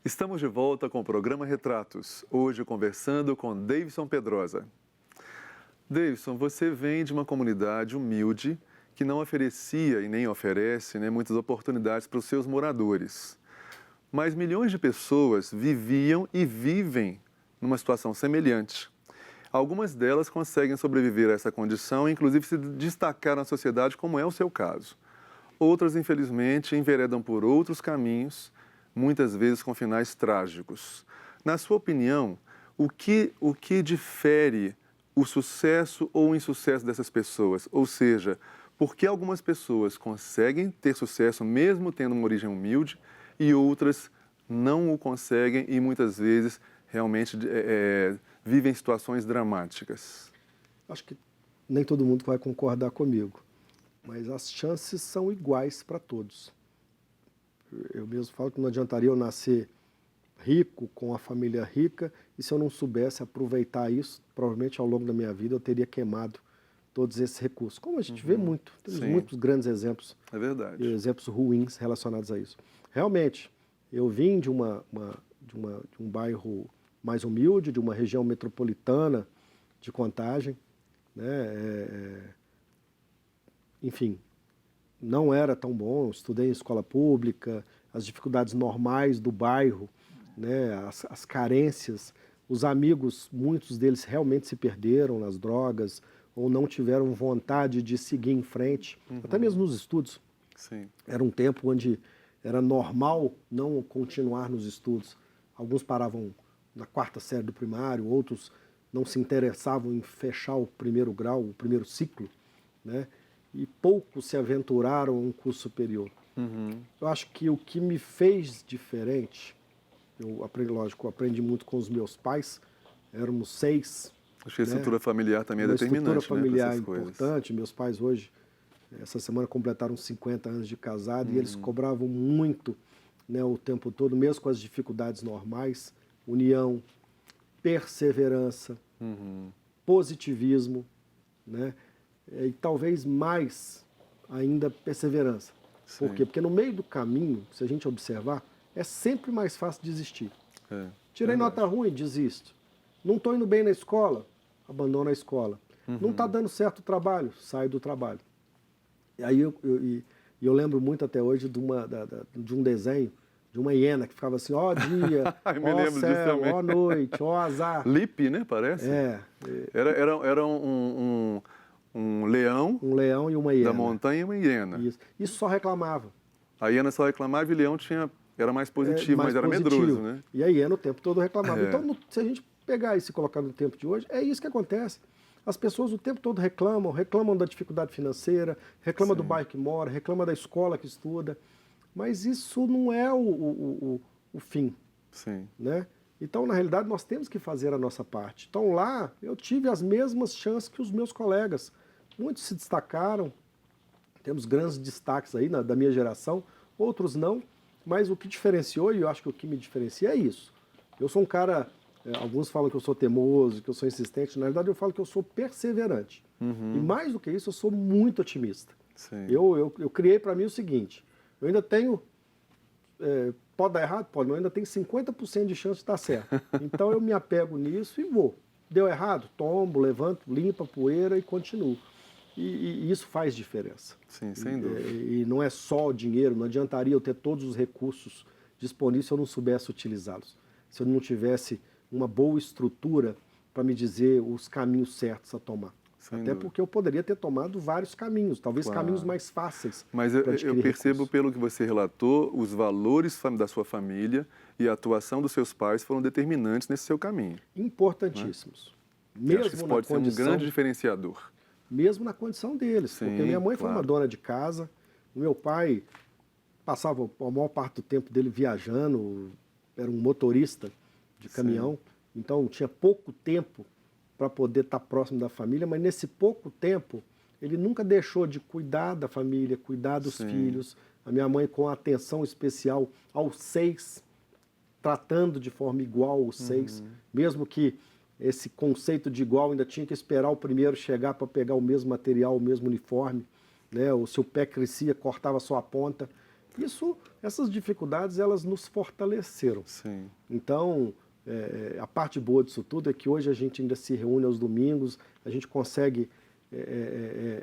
Estamos de volta com o programa Retratos, hoje conversando com Davidson Pedrosa. Davidson, você vem de uma comunidade humilde que não oferecia e nem oferece muitas oportunidades para os seus moradores. Mas milhões de pessoas viviam e vivem numa situação semelhante. Algumas delas conseguem sobreviver a essa condição e inclusive se destacar na sociedade, como é o seu caso. Outras, infelizmente, enveredam por outros caminhos, muitas vezes com finais trágicos. Na sua opinião, o que difere o sucesso ou o insucesso dessas pessoas? Ou seja, por que algumas pessoas conseguem ter sucesso mesmo tendo uma origem humilde e outras não o conseguem e muitas vezes realmente vivem situações dramáticas? Acho que nem todo mundo vai concordar comigo, mas as chances são iguais para todos. Eu mesmo falo que não adiantaria eu nascer rico, com a família rica, e se eu não soubesse aproveitar isso, provavelmente ao longo da minha vida eu teria queimado todos esses recursos. Como a gente vê muito, temos muitos grandes exemplos. É verdade. E exemplos ruins relacionados a isso. Realmente, eu vim de um bairro mais humilde, de uma região metropolitana de Contagem, né? Enfim, não era tão bom, estudei em escola pública, as dificuldades normais do bairro, né? As carências, os amigos, muitos deles realmente se perderam nas drogas ou não tiveram vontade de seguir em frente, até mesmo nos estudos. Sim. Era um tempo onde era normal não continuar nos estudos. Alguns paravam na 4ª série do primário, outros não se interessavam em fechar o primeiro grau, o primeiro ciclo, né? E poucos se aventuraram a um curso superior. Eu acho que o que me fez diferente, eu aprendi muito com os meus pais, éramos 6. Acho que a estrutura familiar também é Uma determinante, estrutura familiar para essas coisas. importante. Meus pais hoje, essa semana, completaram 50 anos de casado e eles cobravam muito, né, o tempo todo, mesmo com as dificuldades normais, união, perseverança, positivismo, né, e talvez mais ainda perseverança. Por quê? Porque no meio do caminho, se a gente observar, é sempre mais fácil desistir. Tirei nota ruim, desisto. Não estou indo bem na escola, abandono a escola. Não está dando certo o trabalho, saio do trabalho. E aí eu lembro muito até hoje de um desenho, de uma hiena que ficava assim, ó dia, ó céu, ó noite, ó azar. Lipe, né, parece? Era um leão. Um leão e uma hiena. Da montanha e uma hiena. Isso só reclamava. A hiena só reclamava e o leão era mais positivo, mas era medroso, né? E a hiena o tempo todo reclamava. Então, se a gente pegar isso e colocar no tempo de hoje, é isso que acontece. As pessoas o tempo todo reclamam da dificuldade financeira, reclamam do bairro que mora, reclamam da escola que estuda, mas isso não é o fim. Né? Então, na realidade, nós temos que fazer a nossa parte. Então, lá, eu tive as mesmas chances que os meus colegas. Muitos se destacaram, temos grandes destaques aí da minha geração, outros não, mas o que diferenciou, e eu acho que o que me diferencia é isso. Eu sou um cara, alguns falam que eu sou teimoso, que eu sou insistente, na verdade eu falo que eu sou perseverante. E mais do que isso, eu sou muito otimista. Eu criei para mim o seguinte, eu ainda tenho, pode dar errado? Pode, mas eu ainda tenho 50% de chance de dar certo. Então eu me apego nisso e vou. Deu errado? Tombo, levanto, limpo a poeira e continuo. E isso faz diferença. Sim, sem dúvida. E não é só o dinheiro, não adiantaria eu ter todos os recursos disponíveis se eu não soubesse utilizá-los. Se eu não tivesse uma boa estrutura para me dizer os caminhos certos a tomar. Até porque eu poderia ter tomado vários caminhos, talvez caminhos mais fáceis. Mas eu percebo, pelo que você relatou, os valores da sua família e a atuação dos seus pais foram determinantes nesse seu caminho. Importantíssimos. Mesmo acho que isso pode ser um grande diferenciador. Mesmo na condição deles, porque minha mãe foi uma dona de casa, o meu pai passava a maior parte do tempo dele viajando, era um motorista de caminhão, então tinha pouco tempo para poder estar próximo da família, mas nesse pouco tempo ele nunca deixou de cuidar da família, cuidar dos filhos. A minha mãe com atenção especial aos 6, tratando de forma igual aos 6, mesmo que esse conceito de igual ainda tinha que esperar o primeiro chegar para pegar o mesmo material, o mesmo uniforme, né? O seu pé crescia, cortava só a ponta. Essas dificuldades, elas nos fortaleceram. Sim. Então, a parte boa disso tudo é que hoje a gente ainda se reúne aos domingos, a gente consegue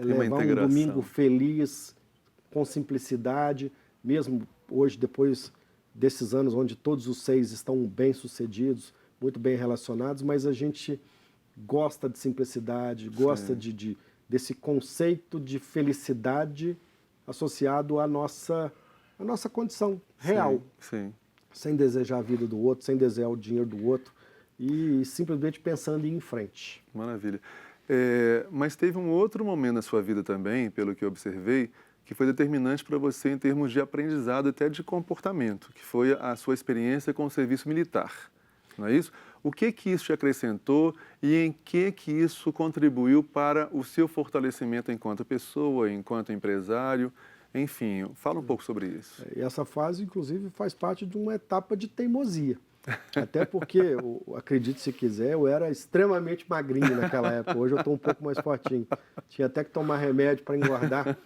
levar um domingo feliz, com simplicidade, mesmo hoje, depois desses anos onde todos os 6 estão bem-sucedidos, muito bem relacionados, mas a gente gosta de simplicidade, gosta desse conceito de felicidade associado à nossa condição real. Sim. Sem desejar a vida do outro, sem desejar o dinheiro do outro e simplesmente pensando em ir em frente. Maravilha. Mas teve um outro momento na sua vida também, pelo que eu observei, que foi determinante para você em termos de aprendizado, até de comportamento, que foi a sua experiência com o serviço militar, não é isso? O que isso te acrescentou e em que isso contribuiu para o seu fortalecimento enquanto pessoa, enquanto empresário? Enfim, fala um pouco sobre isso. E essa fase, inclusive, faz parte de uma etapa de teimosia. Até porque, acredite se quiser, eu era extremamente magrinho naquela época. Hoje eu estou um pouco mais fortinho. Tinha até que tomar remédio para engordar,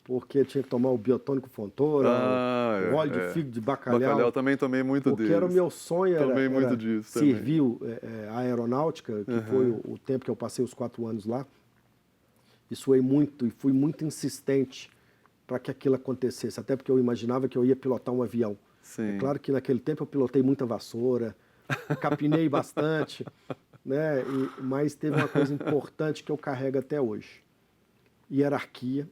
porque tinha que tomar o biotônico Fontoura, o óleo de fígado de bacalhau. Bacalhau também tomei muito disso. Porque era o meu sonho, era servir a aeronáutica, que foi o tempo que eu passei os 4 anos lá. E suei muito, e fui muito insistente para que aquilo acontecesse, até porque eu imaginava que eu ia pilotar um avião. Sim. É claro que naquele tempo eu pilotei muita vassoura, capinei bastante, né? Mas teve uma coisa importante que eu carrego até hoje. Hierarquia,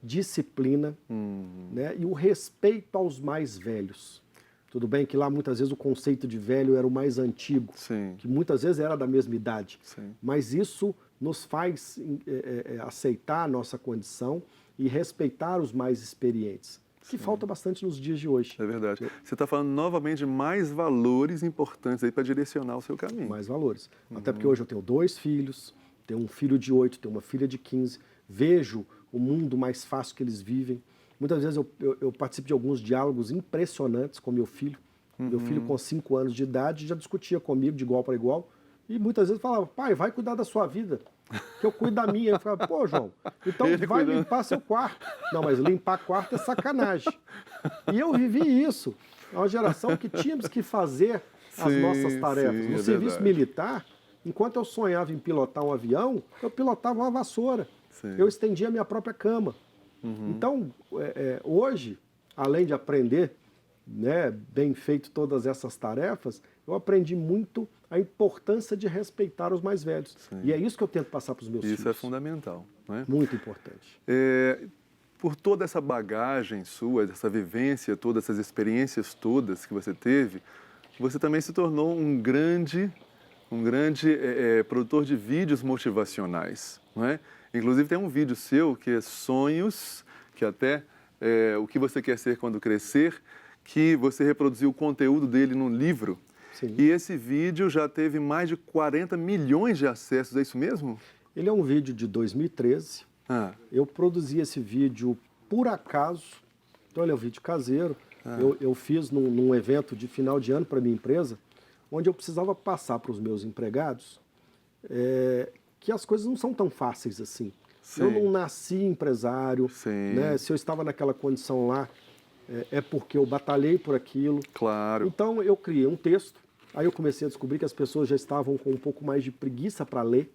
disciplina, né? E o respeito aos mais velhos. Tudo bem que lá muitas vezes o conceito de velho era o mais antigo, que muitas vezes era da mesma idade. Mas isso nos faz aceitar a nossa condição e respeitar os mais experientes, que falta bastante nos dias de hoje. É verdade. Você está falando novamente de mais valores importantes aí para direcionar o seu caminho. Mais valores. Até porque hoje eu tenho 2 filhos, tenho um filho de 8, tenho uma filha de 15, vejo o mundo mais fácil que eles vivem. Muitas vezes eu participo de alguns diálogos impressionantes com meu filho. Meu filho com 5 anos de idade já discutia comigo de igual para igual e muitas vezes falava, pai, vai cuidar da sua vida, que eu cuido da minha. Eu falava, pô, João, então vai limpar seu quarto. Não, mas limpar quarto é sacanagem. E eu vivi isso. É uma geração que tínhamos que fazer as nossas tarefas. No serviço militar, enquanto eu sonhava em pilotar um avião, eu pilotava uma vassoura. Eu estendia a minha própria cama. Então, hoje, além de aprender, né, bem feito todas essas tarefas, eu aprendi muito a importância de respeitar os mais velhos. E é isso que eu tento passar para os meus filhos. Isso é fundamental, não é? Muito importante. Por toda essa bagagem sua, essa vivência, todas essas experiências todas que você teve, você também se tornou um grande produtor de vídeos motivacionais, não é? Inclusive tem um vídeo seu que é Sonhos, que até o que você quer ser quando crescer, que você reproduziu o conteúdo dele num livro. Sim. E esse vídeo já teve mais de 40 milhões de acessos, é isso mesmo? Ele é um vídeo de 2013. Eu produzi esse vídeo por acaso. Então ele é um vídeo caseiro. Eu fiz num evento de final de ano para minha empresa, onde eu precisava passar para os meus empregados que as coisas não são tão fáceis assim. Eu não nasci empresário, né? Se eu estava naquela condição lá, é porque eu batalhei por aquilo. Claro. Então eu criei um texto, aí eu comecei a descobrir que as pessoas já estavam com um pouco mais de preguiça para ler.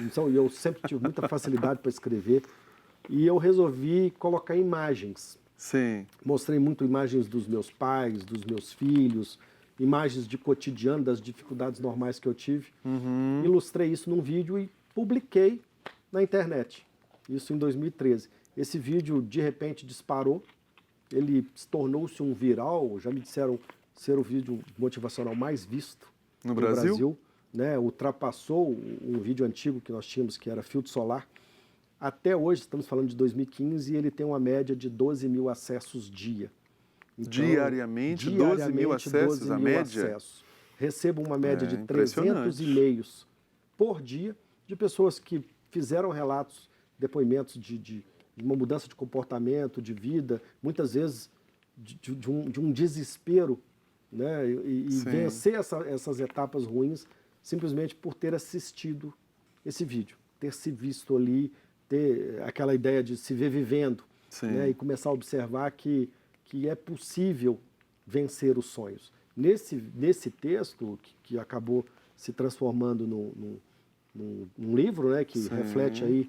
Então eu sempre tive muita facilidade para escrever. E eu resolvi colocar imagens. Mostrei muito imagens dos meus pais, dos meus filhos, imagens de cotidiano, das dificuldades normais que eu tive. Ilustrei isso num vídeo e publiquei na internet. Isso em 2013. Esse vídeo, de repente, disparou. Ele tornou-se um viral. Já me disseram ser o vídeo motivacional mais visto no Brasil. Né? Ultrapassou um vídeo antigo que nós tínhamos, que era Filtro Solar. Até hoje, estamos falando de 2015, e ele tem uma média de 12 mil acessos dia. Então, diariamente 12 mil acessos, a média? Acessos. Recebo uma média de 300 e-mails por dia de pessoas que fizeram relatos, depoimentos de uma mudança de comportamento, de vida, muitas vezes de um desespero, né? E vencer essas etapas ruins simplesmente por ter assistido esse vídeo, ter se visto ali, ter aquela ideia de se ver vivendo, né? E começar a observar que que é possível vencer os sonhos. Nesse texto, que acabou se transformando num livro, né, que Sim. reflete aí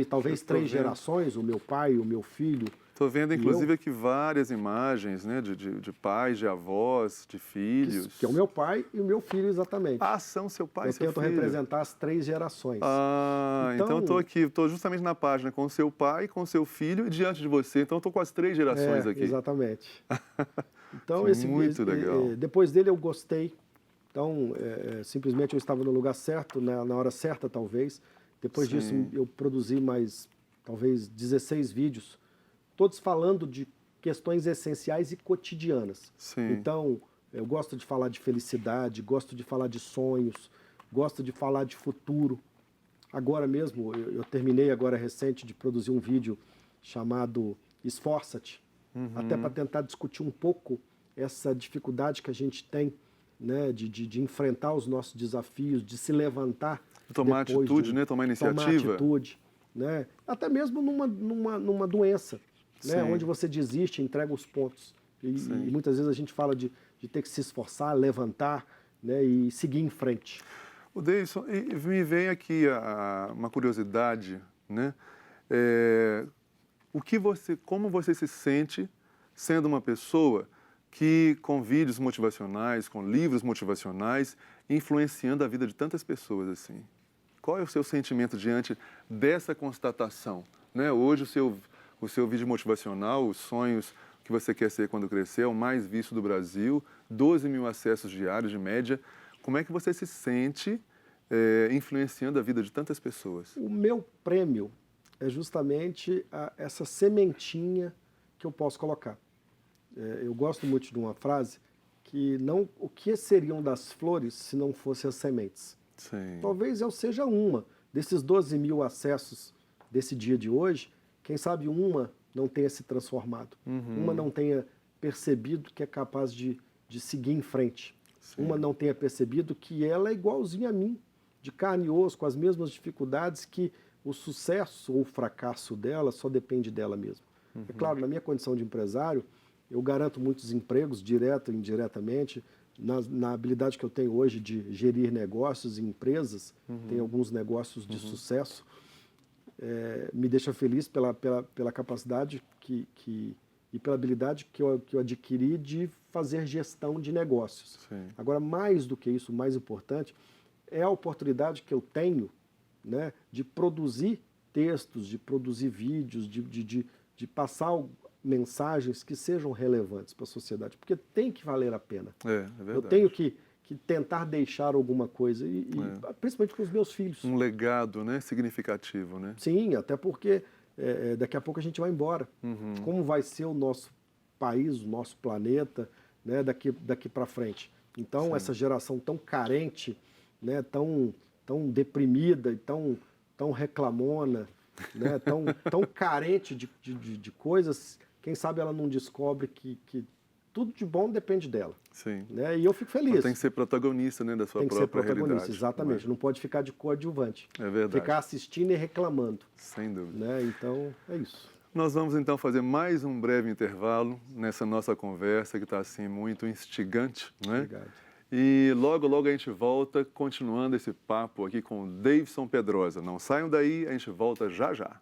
talvez três gerações, o meu pai, o meu filho. Estou vendo, inclusive, aqui várias imagens, né, de pais, de avós, de filhos. Que é o meu pai e o meu filho, exatamente. Ah, são seu pai e seu filho. Eu tento representar as três gerações. Ah, então estou aqui, estou justamente na página com o seu pai, com o seu filho e diante de você. Então estou com as três gerações aqui. Exatamente. Então, muito legal. Depois dele eu gostei. Então, simplesmente eu estava no lugar certo, na hora certa, talvez. Depois disso, eu produzi mais, talvez, 16 vídeos, todos falando de questões essenciais e cotidianas. Sim. Então, eu gosto de falar de felicidade, gosto de falar de sonhos, gosto de falar de futuro. Agora mesmo, eu terminei agora recente de produzir um vídeo chamado Esforça-te, até para tentar discutir um pouco essa dificuldade que a gente tem, né, de enfrentar os nossos desafios, de se levantar. Tomar atitude, né? Tomar iniciativa. Tomar atitude, né? Até mesmo numa doença, né? Onde você desiste, entrega os pontos. E muitas vezes a gente fala de ter que se esforçar, levantar, né? E seguir em frente. O Davidson, me vem aqui uma curiosidade, né? Como você se sente sendo uma pessoa que, com vídeos motivacionais, com livros motivacionais, influenciando a vida de tantas pessoas assim? Qual é o seu sentimento diante dessa constatação, né? Hoje o seu vídeo motivacional, os sonhos que você quer ser quando crescer, é o mais visto do Brasil, 12 mil acessos diários de média. Como é que você se sente influenciando a vida de tantas pessoas? O meu prêmio é justamente essa sementinha que eu posso colocar. Eu gosto muito de uma frase que o que seriam das flores se não fossem as sementes? Sim. Talvez eu seja uma. Desses 12 mil acessos desse dia de hoje, quem sabe uma não tenha se transformado. Uma não tenha percebido que é capaz de seguir em frente. Uma não tenha percebido que ela é igualzinha a mim, de carne e osso, com as mesmas dificuldades, que o sucesso ou o fracasso dela só depende dela mesma. É claro, na minha condição de empresário, eu garanto muitos empregos, direto e indiretamente, na habilidade que eu tenho hoje de gerir negócios e empresas, tem alguns negócios de sucesso, me deixa feliz pela capacidade e pela habilidade que eu adquiri de fazer gestão de negócios. Sim. Agora, mais do que isso, o mais importante, é a oportunidade que eu tenho, né, de produzir textos, de produzir vídeos, de passar mensagens que sejam relevantes para a sociedade, porque tem que valer a pena. É verdade. Eu tenho que tentar deixar alguma coisa, principalmente com os meus filhos. Um legado, né, significativo, né? Sim, até porque daqui a pouco a gente vai embora. Como vai ser o nosso país, o nosso planeta, né, daqui para frente? Então, essa geração tão carente, né, tão deprimida e tão reclamona, né, tão carente de coisas, quem sabe ela não descobre que tudo de bom depende dela. Sim. Né? E eu fico feliz. Ela tem que ser protagonista, né, da sua própria realidade. Tem que ser protagonista, exatamente. Não pode ficar de coadjuvante. É verdade. Ficar assistindo e reclamando. Sem dúvida. Né? Então, é isso. Nós vamos então fazer mais um breve intervalo nessa nossa conversa que está assim muito instigante, né? Obrigado. E logo, logo a gente volta continuando esse papo aqui com o Davidson Pedrosa. Não saiam daí, a gente volta já já.